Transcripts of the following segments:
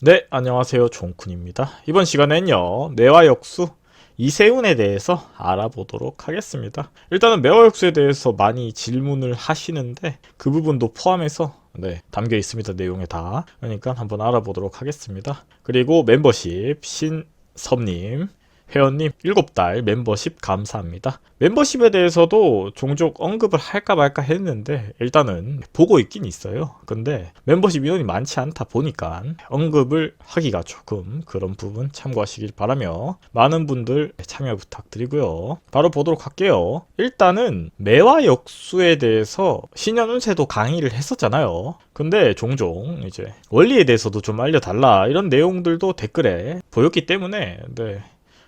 네, 안녕하세요. 종쿤입니다. 이번 시간에는요, 매화역수 이세훈에 대해서 알아보도록 하겠습니다. 일단은 매화역수에 대해서 많이 질문을 하시는데 그 부분도 포함해서 담겨 있습니다. 내용에 다. 그러니까 한번 알아보도록 하겠습니다. 그리고 멤버십 신섭님, 회원님 7달 멤버십 감사합니다. 멤버십에 대해서도 종종 언급을 할까 말까 했는데 일단은 보고 있긴 있어요. 근데 멤버십 인원이 많지 않다 보니까 언급을 하기가 조금 그런 부분 참고하시길 바라며 많은 분들 참여 부탁드리고요. 바로 보도록 할게요. 일단은 매화역수에 대해서 신현운세도 강의를 했었잖아요. 근데 종종 이제 원리에 대해서도 좀 알려달라 이런 내용들도 댓글에 보였기 때문에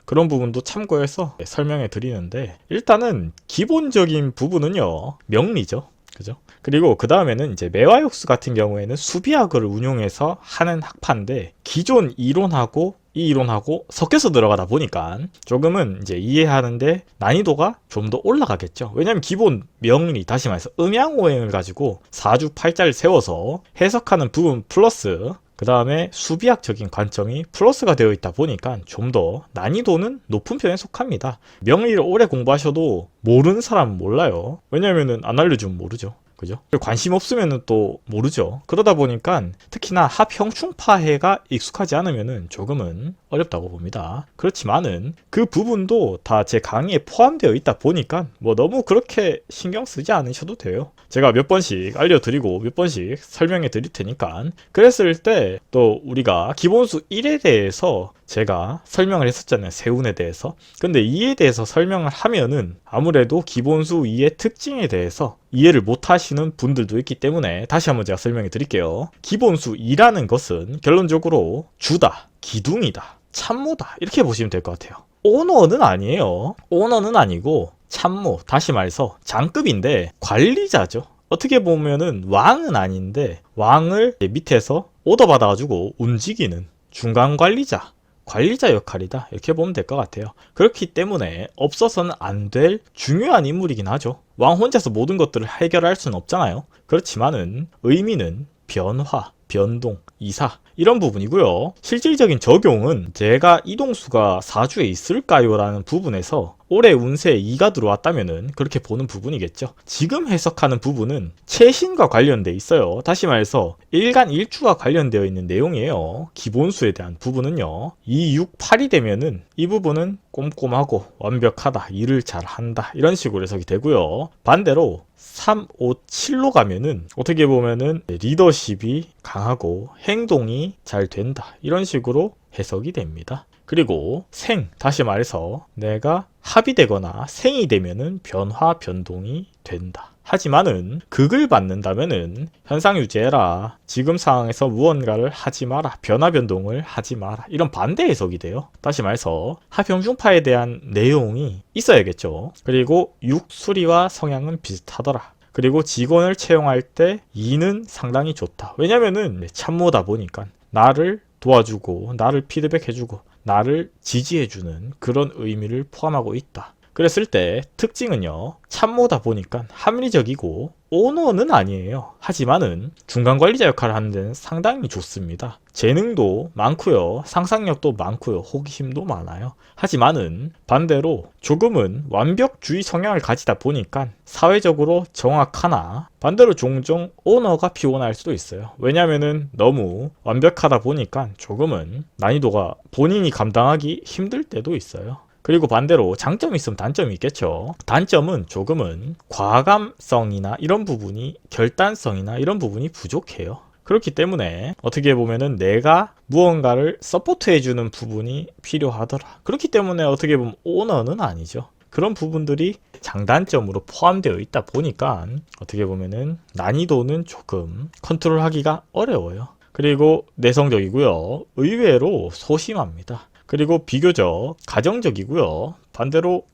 그런 부분도 참고해서 설명해 드리는데, 일단은 기본적인 부분은요, 명리죠. 그죠? 그리고 그 다음에는 이제 매화역수 같은 경우에는 수비학을 운용해서 하는 학파인데, 기존 이론하고 이 이론하고 섞여서 들어가다 보니까 조금은 이제 이해하는데 난이도가 좀 더 올라가겠죠. 왜냐면 기본 명리, 다시 말해서 음양오행을 가지고 사주팔자를 세워서 해석하는 부분 플러스 그 다음에 수비학적인 관점이 플러스가 되어 있다 보니까 좀 더 난이도는 높은 편에 속합니다. 명리를 오래 공부하셔도 모르는 사람은 몰라요. 왜냐면은 안 알려주면 모르죠. 그죠? 관심 없으면 또 모르죠. 그러다 보니까 특히나 합형충파해가 익숙하지 않으면 조금은 어렵다고 봅니다. 그렇지만은 그 부분도 다 제 강의에 포함되어 있다 보니까 뭐 너무 그렇게 신경 쓰지 않으셔도 돼요. 제가 몇 번씩 알려드리고 몇 번씩 설명해 드릴 테니까, 그랬을 때 또 우리가 기본수 1에 대해서 제가 설명을 했었잖아요. 세운에 대해서. 근데 2에 대해서 설명을 하면은 아무래도 기본수 2의 특징에 대해서 이해를 못 하시는 분들도 있기 때문에 다시 한번 제가 설명해 드릴게요. 기본수 2라는 것은 결론적으로 주다, 기둥이다, 참모다 이렇게 보시면 될 것 같아요. 오너는 아니에요. 오너는 아니고 참모, 다시 말해서 장급인데 관리자죠. 어떻게 보면은 왕은 아닌데 왕을 밑에서 오더 받아가지고 움직이는 중간 관리자 역할이다 이렇게 보면 될 것 같아요. 그렇기 때문에 없어서는 안 될 중요한 인물이긴 하죠. 왕 혼자서 모든 것들을 해결할 수는 없잖아요. 그렇지만은 의미는 변화, 변동, 이사 이런 부분이고요. 실질적인 적용은 제가 이동수가 사주에 있을까요? 라는 부분에서 올해 운세에 2가 들어왔다면은 그렇게 보는 부분이겠죠. 지금 해석하는 부분은 최신과 관련돼 있어요. 다시 말해서 일간 일주가 관련되어 있는 내용이에요. 기본수에 대한 부분은요. 2, 6, 8이 되면은 이 부분은 꼼꼼하고 완벽하다, 일을 잘한다 이런 식으로 해석이 되고요. 반대로 3, 5, 7로 가면은 어떻게 보면은 리더십이 강하고 행동이 잘 된다 이런 식으로 해석이 됩니다. 그리고 다시 말해서 내가 합이 되거나 생이 되면은 변화 변동이 된다. 하지만은 극을 받는다면은 현상유지해라, 지금 상황에서 무언가를 하지 마라, 변화 변동을 하지 마라 이런 반대 해석이 돼요. 다시 말해서 합형중파에 대한 내용이 있어야겠죠. 그리고 육수리와 성향은 비슷하더라. 그리고 직원을 채용할 때 2는 상당히 좋다. 왜냐면은 참모다 보니까 나를 도와주고 나를 피드백해주고 나를 지지해주는 그런 의미를 포함하고 있다. 그랬을 때 특징은요, 참모다 보니까 합리적이고 오너는 아니에요. 하지만은 중간 관리자 역할을 하는 데는 상당히 좋습니다. 재능도 많고요, 상상력도 많고요, 호기심도 많아요. 하지만은 반대로 조금은 완벽주의 성향을 가지다 보니까 사회적으로 정확하나 반대로 종종 오너가 피곤할 수도 있어요. 왜냐면은 너무 완벽하다 보니까 조금은 난이도가 본인이 감당하기 힘들 때도 있어요. 그리고 반대로 장점이 있으면 단점이 있겠죠. 단점은 조금은 과감성이나 이런 부분이, 결단성이나 이런 부분이 부족해요. 그렇기 때문에 어떻게 보면은 내가 무언가를 서포트해주는 부분이 필요하더라. 그렇기 때문에 어떻게 보면 오너는 아니죠. 그런 부분들이 장단점으로 포함되어 있다 보니까 어떻게 보면은 난이도는 조금 컨트롤하기가 어려워요. 그리고 내성적이고요. 의외로 소심합니다. 그리고 비교적 가정적이고요. 반대로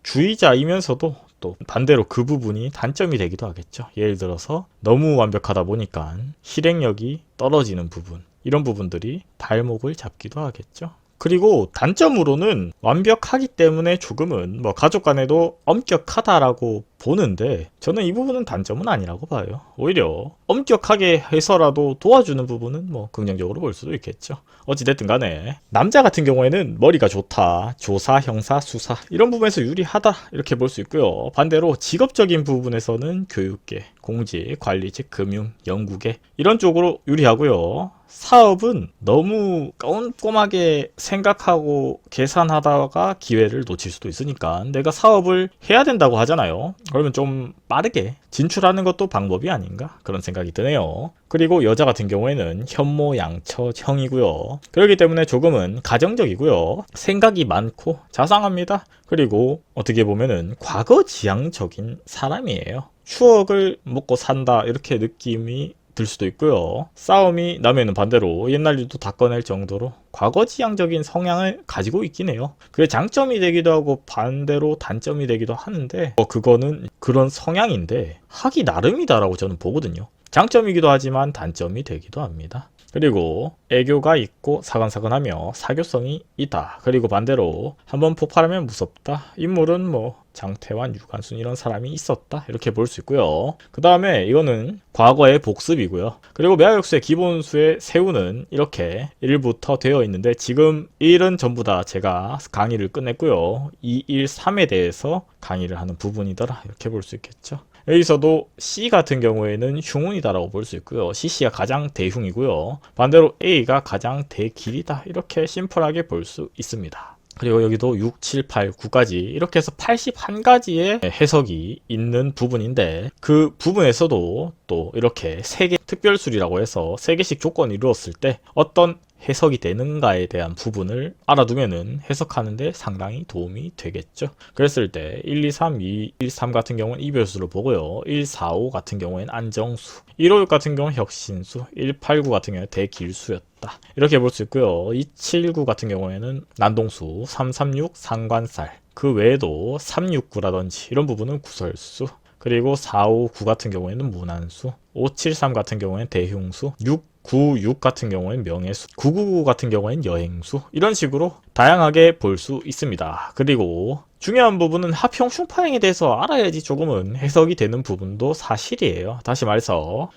완벽주의자이면서도 또 반대로 그 부분이 단점이 되기도 하겠죠. 예를 들어서 너무 완벽하다 보니까 실행력이 떨어지는 부분, 이런 부분들이 발목을 잡기도 하겠죠. 그리고 단점으로는 완벽하기 때문에 조금은 뭐 가족 간에도 엄격하다라고 보는데 저는 이 부분은 단점은 아니라고 봐요. 오히려 엄격하게 해서라도 도와주는 부분은 뭐 긍정적으로 볼 수도 있겠죠. 어찌됐든 간에 남자 같은 경우에는 머리가 좋다, 조사, 형사, 수사 이런 부분에서 유리하다 이렇게 볼 수 있고요. 반대로 직업적인 부분에서는 교육계, 공직, 관리직, 금융, 연구계 이런 쪽으로 유리하고요. 사업은 너무 꼼꼼하게 생각하고 계산하다가 기회를 놓칠 수도 있으니까 내가 사업을 해야 된다고 하잖아요. 그러면 좀 빠르게 진출하는 것도 방법이 아닌가 그런 생각이 드네요. 그리고 여자 같은 경우에는 현모양처형이고요. 그렇기 때문에 조금은 가정적이고요. 생각이 많고 자상합니다. 그리고 어떻게 보면은 과거지향적인 사람이에요. 추억을 먹고 산다 이렇게 느낌이 들 수도 있고요. 싸움이 나면은 반대로 옛날 일도 다 꺼낼 정도로 과거지향적인 성향을 가지고 있긴 해요. 그게 장점이 되기도 하고 반대로 단점이 되기도 하는데 그거는 그런 성향인데 하기 나름이다라고 저는 보거든요. 장점이기도 하지만 단점이 되기도 합니다. 그리고 애교가 있고 사근사근하며 사교성이 있다. 그리고 반대로 한번 폭발하면 무섭다. 인물은 뭐 장태환, 유관순 이런 사람이 있었다. 이렇게 볼 수 있고요. 그 다음에 이거는 과거의 복습이고요. 그리고 매화역수의 기본수의 세우는 이렇게 1부터 되어 있는데 지금 1은 전부 다 제가 강의를 끝냈고요. 2, 1, 3에 대해서 강의를 하는 부분이더라. 이렇게 볼 수 있겠죠. 여기서도 C 같은 경우에는 흉운이다라고 볼 수 있고요. CC가 가장 대흉이고요. 반대로 A가 가장 대길이다. 이렇게 심플하게 볼 수 있습니다. 그리고 여기도 6, 7, 8, 9까지 이렇게 해서 81가지의 해석이 있는 부분인데 그 부분에서도 또 이렇게 3개 특별술이라고 해서 3개씩 조건을 이루었을 때 어떤 해석이 되는가에 대한 부분을 알아두면은 해석하는데 상당히 도움이 되겠죠. 그랬을 때 1, 2, 3, 2, 1, 3 같은 경우는 이별수로 보고요. 1, 4, 5 같은 경우에는 안정수, 1, 5, 6 같은 경우는 혁신수, 1, 8, 9 같은 경우는 대길수였다. 이렇게 볼 수 있고요. 2, 7, 9 같은 경우에는 난동수, 3, 3, 6 상관살, 그 외에도 3, 6, 9라든지 이런 부분은 구설수, 그리고 4, 5, 9 같은 경우에는 문안수, 5, 7, 3 같은 경우에는 대흉수, 6, 9, 6 같은 경우에는 명예수, 999 같은 경우에는 여행수 이런 식으로 다양하게 볼 수 있습니다. 그리고 중요한 부분은 합형 흉파형에 대해서 알아야지 조금은 해석이 되는 부분도 사실이에요. 다시 말해서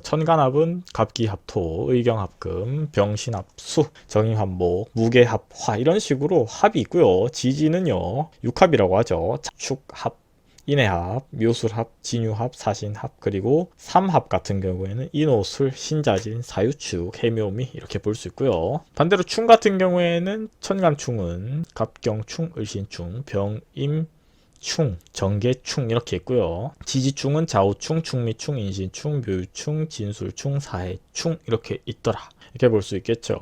천간합은 갑기합토, 의경합금, 병신합수, 정임합목, 무게합화 이런 식으로 합이 있고요. 지지는요 6합이라고 하죠. 축합, 인해합, 묘술합, 진유합, 사신합, 그리고 삼합 같은 경우에는 인호술, 신자진, 사유축, 해묘미 이렇게 볼 수 있고요. 반대로 충 같은 경우에는 천간충은 갑경충, 을신충, 병임, 충, 정계충 이렇게 있고요. 지지충은 좌우충, 충미충, 인신충, 묘유충, 진술충, 사해충 이렇게 있더라. 이렇게 볼 수 있겠죠.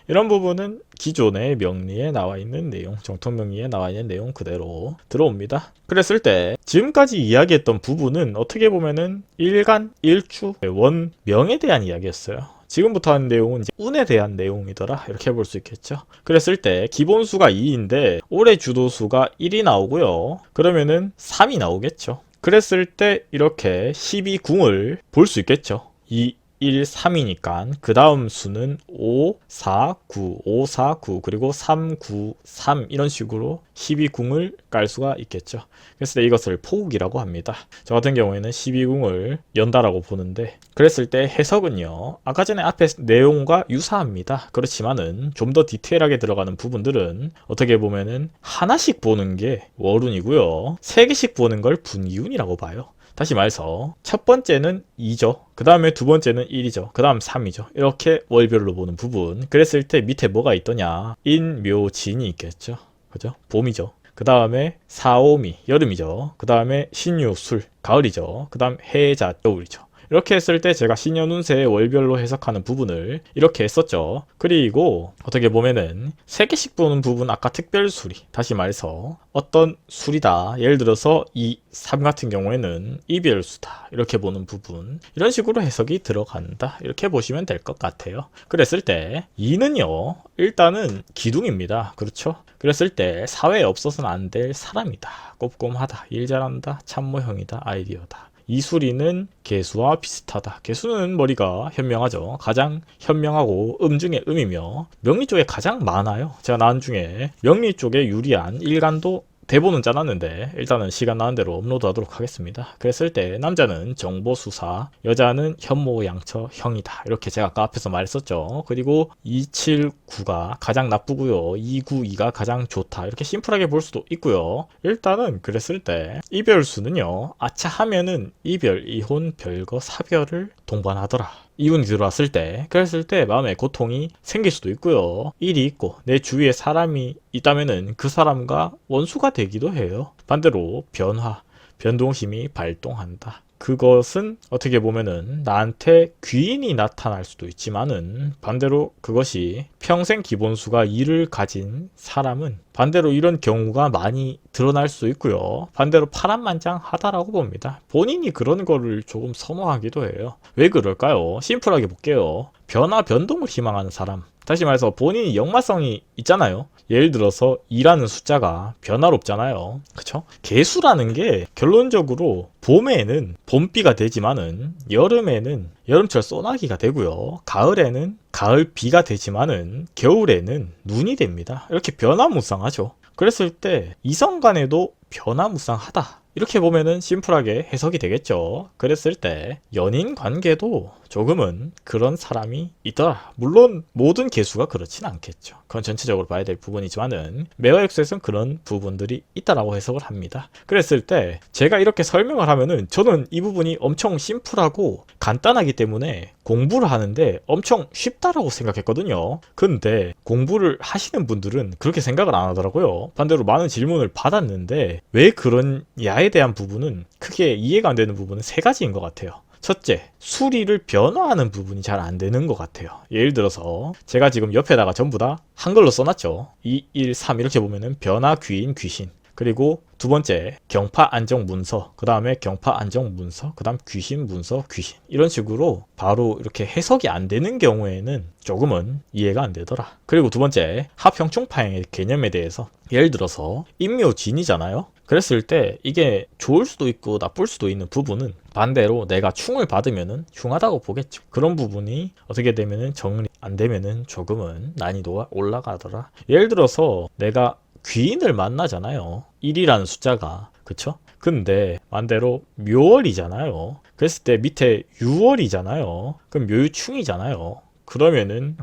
이런 부분은 기존의 명리에 나와 있는 내용, 정통명리에 나와 있는 내용 그대로 들어옵니다. 그랬을 때 지금까지 이야기했던 부분은 어떻게 보면은 일간, 일주, 원명에 대한 이야기였어요. 지금부터 하는 내용은 이제 운에 대한 내용이더라 이렇게 볼 수 있겠죠. 그랬을 때 기본수가 2인데 올해 주도수가 1이 나오고요. 그러면은 3이 나오겠죠. 그랬을 때 이렇게 12궁을 볼 수 있겠죠. 2, 1, 3이니까 그 다음 수는 5, 4, 9, 5, 4, 9 그리고 3, 9, 3 이런 식으로 12궁을 깔 수가 있겠죠. 그래서 이것을 포국이라고 합니다. 저 같은 경우에는 12궁을 연다라고 보는데 그랬을 때 해석은요. 아까 전에 앞에 내용과 유사합니다. 그렇지만은 좀 더 디테일하게 들어가는 부분들은 어떻게 보면은 하나씩 보는 게 월운이고요. 3개씩 보는 걸 분기운이라고 봐요. 다시 말해서 첫 번째는 2죠. 그 다음에 두 번째는 1이죠. 그 다음 3이죠. 이렇게 월별로 보는 부분. 그랬을 때 밑에 뭐가 있더냐. 인묘진이 있겠죠. 그죠? 봄이죠. 그 다음에 사오미 여름이죠. 그 다음에 신유술 가을이죠. 그 다음 해자 겨울이죠. 이렇게 했을 때 제가 신년운세 월별로 해석하는 부분을 이렇게 했었죠. 그리고 어떻게 보면은 3개씩 보는 부분 아까 특별술이 다시 말해서 어떤 술이다. 예를 들어서 2, 3 같은 경우에는 이별수다. 이렇게 보는 부분 이런 식으로 해석이 들어간다. 이렇게 보시면 될 것 같아요. 그랬을 때 2는요. 일단은 기둥입니다. 그렇죠? 그랬을 때 사회에 없어서는 안 될 사람이다. 꼼꼼하다. 일 잘한다. 참모형이다. 아이디어다. 이수리는 개수와 비슷하다. 개수는 머리가 현명하죠. 가장 현명하고 중에 음이며 명리 쪽에 가장 많아요. 제가 나온 중에 명리 쪽에 유리한 일간도 대본은 짜놨는데 일단은 시간 나는 대로 업로드 하도록 하겠습니다. 그랬을 때 남자는 정보수사, 여자는 현모양처 형이다. 이렇게 제가 아까 앞에서 말했었죠. 그리고 279가 가장 나쁘고요. 292가 가장 좋다. 이렇게 심플하게 볼 수도 있고요. 일단은 그랬을 때 이별수는요. 아차 하면은 이별, 이혼, 별거, 사별을 동반하더라. 이운이 들어왔을 때, 그랬을 때 마음에 고통이 생길 수도 있고요. 일이 있고 내 주위에 사람이 있다면은 그 사람과 원수가 되기도 해요. 반대로 변화, 변동심이 발동한다. 그것은 어떻게 보면은 나한테 귀인이 나타날 수도 있지만은 반대로 그것이 평생 기본수가 2를 가진 사람은 반대로 이런 경우가 많이 드러날 수 있고요. 반대로 파란만장하다라고 봅니다. 본인이 그런 거를 조금 선호하기도 해요. 왜 그럴까요? 심플하게 볼게요. 변화, 변동을 희망하는 사람. 다시 말해서 본인이 역마성이 있잖아요. 예를 들어서 2라는 숫자가 변화롭잖아요. 그쵸? 개수라는 게 결론적으로 봄에는 봄비가 되지만은 여름에는 여름철 소나기가 되고요. 가을에는 가을비가 되지만은 겨울에는 눈이 됩니다. 이렇게 변화무쌍하죠. 그랬을 때 이성 간에도 변화무쌍하다. 이렇게 보면은 심플하게 해석이 되겠죠. 그랬을 때 연인 관계도 조금은 그런 사람이 있더라. 물론 모든 개수가 그렇진 않겠죠. 그건 전체적으로 봐야 될 부분이지만은 매화역수에서는 그런 부분들이 있다라고 해석을 합니다. 그랬을 때 제가 이렇게 설명을 하면은 저는 이 부분이 엄청 심플하고 간단하기 때문에 공부를 하는데 엄청 쉽다라고 생각했거든요. 근데 공부를 하시는 분들은 그렇게 생각을 안 하더라고요. 반대로 많은 질문을 받았는데 왜 그러냐에 대한 부분은 크게 이해가 안 되는 부분은 세 가지인 것 같아요. 첫째, 수리를 변화하는 부분이 잘 안 되는 것 같아요. 예를 들어서 제가 지금 옆에다가 전부 다 한글로 써놨죠. 2, 1, 3 이렇게 보면은 변화, 귀인, 귀신. 그리고 두 번째, 경파, 안정, 문서. 그 다음에 경파, 안정, 문서. 그 다음 귀신, 문서, 귀신. 이런 식으로 바로 이렇게 해석이 안 되는 경우에는 조금은 이해가 안 되더라. 그리고 두 번째, 합형충파행의 개념에 대해서 예를 들어서 인묘진이잖아요. 그랬을 때 이게 좋을 수도 있고 나쁠 수도 있는 부분은 반대로 내가 충을 받으면은 흉하다고 보겠죠. 그런 부분이 어떻게 되면은 정리 안 되면은 조금은 난이도가 올라가더라. 예를 들어서 내가 귀인을 만나잖아요. 1이라는 숫자가. 그쵸? 근데 반대로 묘월이잖아요. 그랬을 때 밑에 유월이잖아요. 그럼 묘유충이잖아요. 그러면은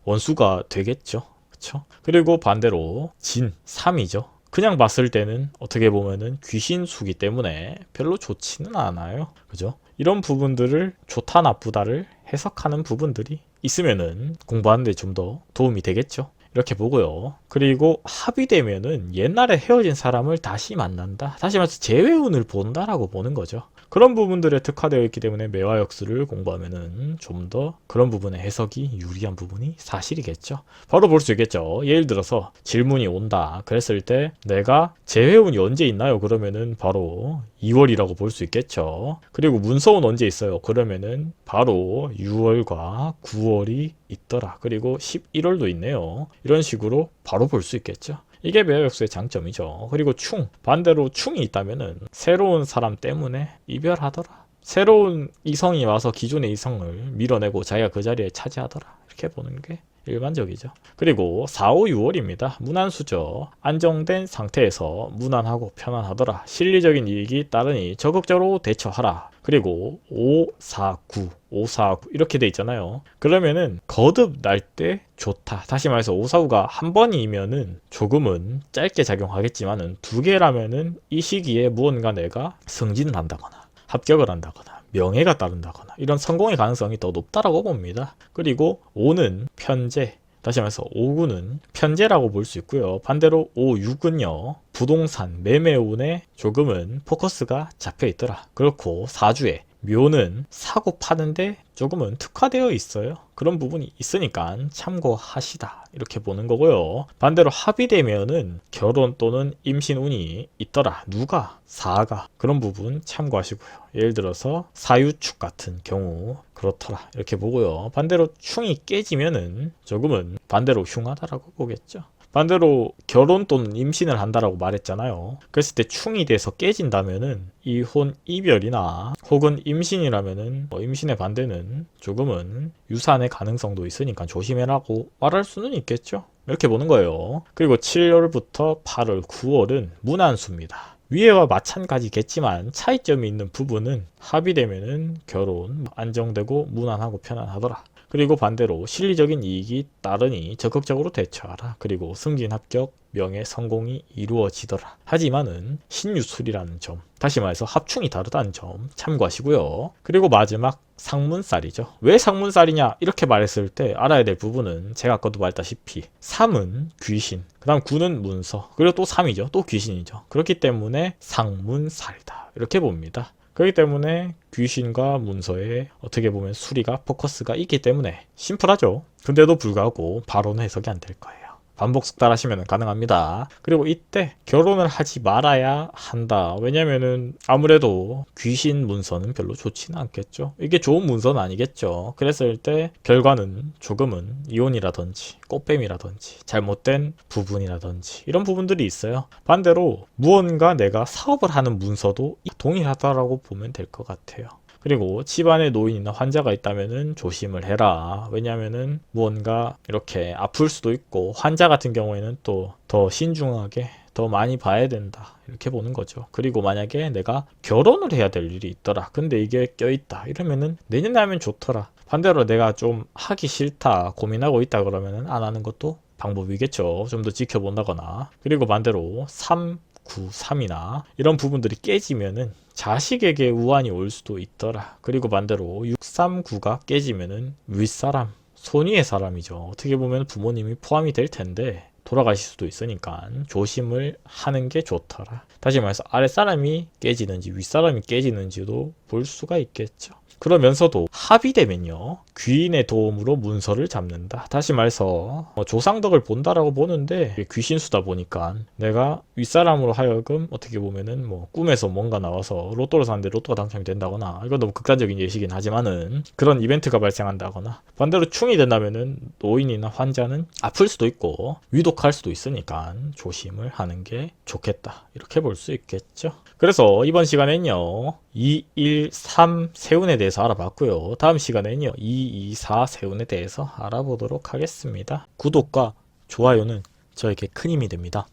원수가 되겠죠. 그쵸? 그리고 반대로 진 3이죠. 그냥 봤을 때는 어떻게 보면은 귀신수기 때문에 별로 좋지는 않아요. 그죠? 이런 부분들을 좋다 나쁘다를 해석하는 부분들이 있으면은 공부하는데 좀 더 도움이 되겠죠. 이렇게 보고요. 그리고 합의되면은 옛날에 헤어진 사람을 다시 만난다. 다시 말해서 재회운을 본다라고 보는 거죠. 그런 부분들에 특화되어 있기 때문에 매화역수를 공부하면은 좀 더 그런 부분의 해석이 유리한 부분이 사실이겠죠. 바로 볼 수 있겠죠. 예를 들어서 질문이 온다. 그랬을 때 내가 재회운이 언제 있나요? 그러면은 바로 2월이라고 볼 수 있겠죠. 그리고 문서운 언제 있어요? 그러면은 바로 6월과 9월이 있더라. 그리고 11월도 있네요. 이런 식으로 바로 볼 수 있겠죠. 이게 매화역수의 장점이죠. 그리고 충, 반대로 충이 있다면은 새로운 사람 때문에 이별하더라. 새로운 이성이 와서 기존의 이성을 밀어내고 자기가 그 자리에 차지하더라. 이렇게 보는 게 일반적이죠. 그리고 4, 5, 6월입니다. 무난수죠. 안정된 상태에서 무난하고 편안하더라. 실리적인 이익이 따르니 적극적으로 대처하라. 그리고 5, 4, 9, 5, 4, 9 이렇게 돼 있잖아요. 그러면은 거듭 날 때 좋다. 다시 말해서 5, 4, 9가 한 번이면은 조금은 짧게 작용하겠지만은 두 개라면은 이 시기에 무언가 내가 승진을 한다거나 합격을 한다거나 명예가 따른다거나 이런 성공의 가능성이 더 높다라고 봅니다. 그리고 5는 편재, 다시 말해서 5구는 편재라고 볼 수 있고요. 반대로 5, 6은요. 부동산, 매매운에 조금은 포커스가 잡혀 있더라. 그렇고 4주에 묘는 사고 파는데 조금은 특화되어 있어요. 그런 부분이 있으니까 참고하시다. 이렇게 보는 거고요. 반대로 합의되면은 결혼 또는 임신 운이 있더라. 누가? 4가. 그런 부분 참고하시고요. 예를 들어서 사유축 같은 경우 그렇더라. 이렇게 보고요. 반대로 충이 깨지면은 조금은 반대로 흉하다라고 보겠죠. 반대로 결혼 또는 임신을 한다라고 말했잖아요. 그랬을 때 충이 돼서 깨진다면은 이혼, 이별이나 혹은 임신이라면은 임신의 반대는 조금은 유산의 가능성도 있으니까 조심해라고 말할 수는 있겠죠. 이렇게 보는 거예요. 그리고 7월부터 8월, 9월은 문안수입니다. 위에와 마찬가지겠지만 차이점이 있는 부분은 합의되면은 결혼 안정되고 무난하고 편안하더라. 그리고 반대로 실리적인 이익이 따르니 적극적으로 대처하라. 그리고 승진 합격, 명예 성공이 이루어지더라. 하지만은 신유술이라는 점, 다시 말해서 합충이 다르다는 점 참고하시고요. 그리고 마지막 상문살이죠. 왜 상문살이냐 이렇게 말했을 때 알아야 될 부분은 제가 아까도 말했다시피 3은 귀신, 그 다음 9는 문서, 그리고 또 3이죠. 또 귀신이죠. 그렇기 때문에 상문살이다 이렇게 봅니다. 그렇기 때문에 귀신과 문서에 어떻게 보면 수리가 포커스가 있기 때문에 심플하죠. 근데도 불구하고 바로는 해석이 안 될 거예요. 반복 숙달하시면 가능합니다. 그리고 이때 결혼을 하지 말아야 한다. 왜냐면은 아무래도 귀신 문서는 별로 좋지는 않겠죠. 이게 좋은 문서는 아니겠죠. 그랬을 때 결과는 조금은 이혼이라든지 꽃뱀이라든지 잘못된 부분이라든지 이런 부분들이 있어요. 반대로 무언가 내가 사업을 하는 문서도 동일하다라고 보면 될 것 같아요. 그리고 집안에 노인이나 환자가 있다면은 조심을 해라. 왜냐면은 무언가 이렇게 아플 수도 있고 환자 같은 경우에는 또 더 신중하게 더 많이 봐야 된다. 이렇게 보는 거죠. 그리고 만약에 내가 결혼을 해야 될 일이 있더라. 근데 이게 껴있다. 이러면은 내년에 하면 좋더라. 반대로 내가 좀 하기 싫다. 고민하고 있다. 그러면은 안 하는 것도 방법이겠죠. 좀 더 지켜본다거나. 그리고 반대로 3, 9, 3이나 이런 부분들이 깨지면은 자식에게 우환이 올 수도 있더라. 그리고 반대로 6, 3, 9가 깨지면은 윗사람, 손위의 사람이죠. 어떻게 보면 부모님이 포함이 될 텐데 돌아가실 수도 있으니까 조심을 하는 게 좋더라. 다시 말해서 아랫사람이 깨지는지 윗사람이 깨지는지도 볼 수가 있겠죠. 그러면서도 합의되면요 귀인의 도움으로 문서를 잡는다. 다시 말해서 조상덕을 본다라고 보는데 귀신수다 보니까 내가 윗사람으로 하여금 어떻게 보면은 꿈에서 뭔가 나와서 로또를 샀는데 로또가 당첨이 된다거나, 이건 너무 극단적인 예시긴 하지만은 그런 이벤트가 발생한다거나, 반대로 충이 된다면은 노인이나 환자는 아플 수도 있고 위독할 수도 있으니까 조심을 하는 게 좋겠다. 이렇게 볼 수 있겠죠. 그래서 이번 시간에는요 2, 1, 3 세운에 대해서 알아봤고요. 다음 시간에는요 2, 2, 4 세운에 대해서 알아보도록 하겠습니다. 구독과 좋아요는 저에게 큰 힘이 됩니다.